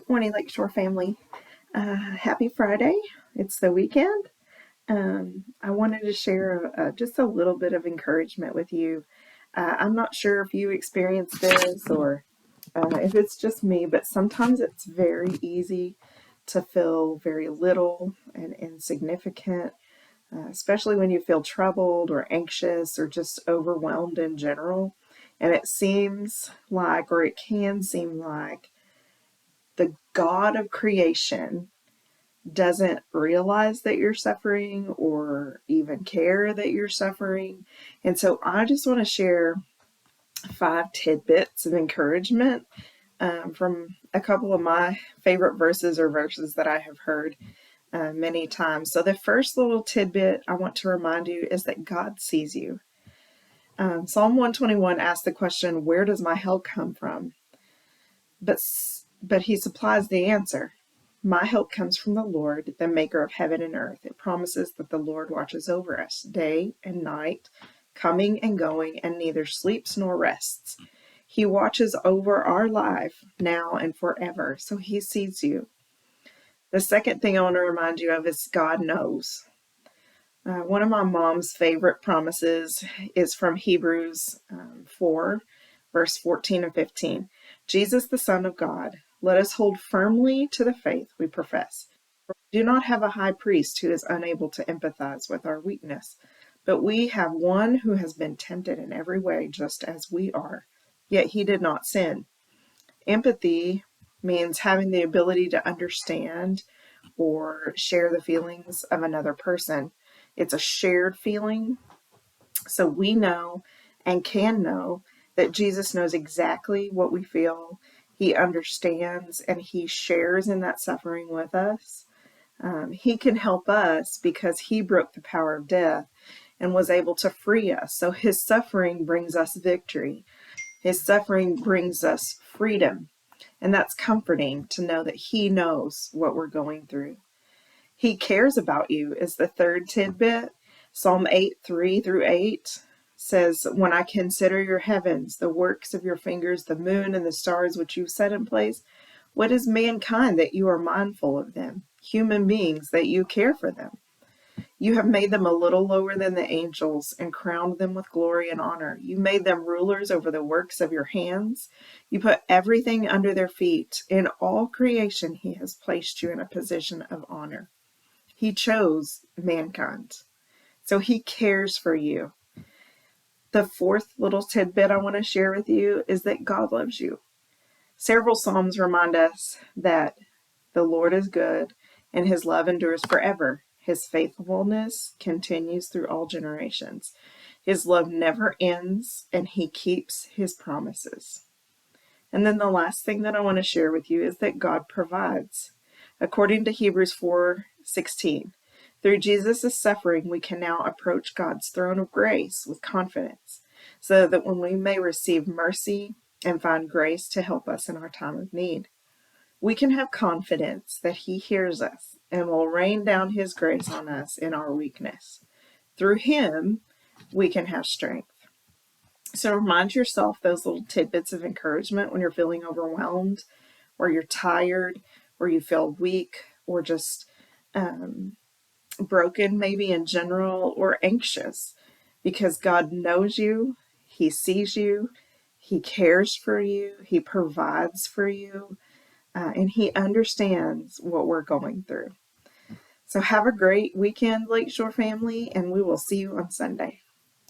Good morning, Lakeshore family. Happy Friday. It's the weekend. I wanted to share just a little bit of encouragement with you. I'm not sure if you experience this or if it's just me, but sometimes it's very easy to feel very little and insignificant, especially when you feel troubled or anxious or just overwhelmed in general. And it seems like, or it can seem like, the God of creation doesn't realize that you're suffering or even care that you're suffering. And so I just want to share 5 tidbits of encouragement from a couple of my favorite verses or verses that I have heard many times. So the first little tidbit I want to remind you is that God sees you. Psalm 121 asks the question, where does my help come from? But he supplies the answer. My help comes from the Lord, the maker of heaven and earth. It promises that the Lord watches over us day and night, coming and going, and neither sleeps nor rests. He watches over our life now and forever, so he sees you. The second thing I want to remind you of is God knows. One of my mom's favorite promises is from Hebrews 4, verse 14 and 15. Jesus, the Son of God, let us hold firmly to the faith we profess. For we do not have a high priest who is unable to empathize with our weakness, but we have one who has been tempted in every way just as we are, yet he did not sin. Empathy means having the ability to understand or share the feelings of another person. It's a shared feeling. So we know and can know that Jesus knows exactly what we feel. He understands and he shares in that suffering with us. He can help us because he broke the power of death and was able to free us. So his suffering brings us victory. His suffering brings us freedom. And that's comforting to know that he knows what we're going through. He cares about you is the third tidbit. Psalm 8, 3 through 8 says, when I consider your heavens, the works of your fingers, the moon and the stars which you've set in place, what is mankind that you are mindful of them? Human beings that you care for them. You have made them a little lower than the angels and crowned them with glory and honor. You made them rulers over the works of your hands. You put everything under their feet. In all creation, he has placed you in a position of honor. He chose mankind. So he cares for you. The fourth little tidbit I want to share with you is that God loves you. Several Psalms remind us that the Lord is good and his love endures forever. His faithfulness continues through all generations. His love never ends and he keeps his promises. And then the last thing that I want to share with you is that God provides. According to Hebrews 4:16, through Jesus' suffering, we can now approach God's throne of grace with confidence, so that when we may receive mercy and find grace to help us in our time of need, we can have confidence that he hears us and will rain down his grace on us in our weakness. Through him, we can have strength. So remind yourself those little tidbits of encouragement when you're feeling overwhelmed, or you're tired, or you feel weak, or just broken maybe in general, or anxious, because God knows you, he sees you, he cares for you, he provides for you, and he understands what we're going through. So have a great weekend, Lakeshore family, and we will see you on Sunday.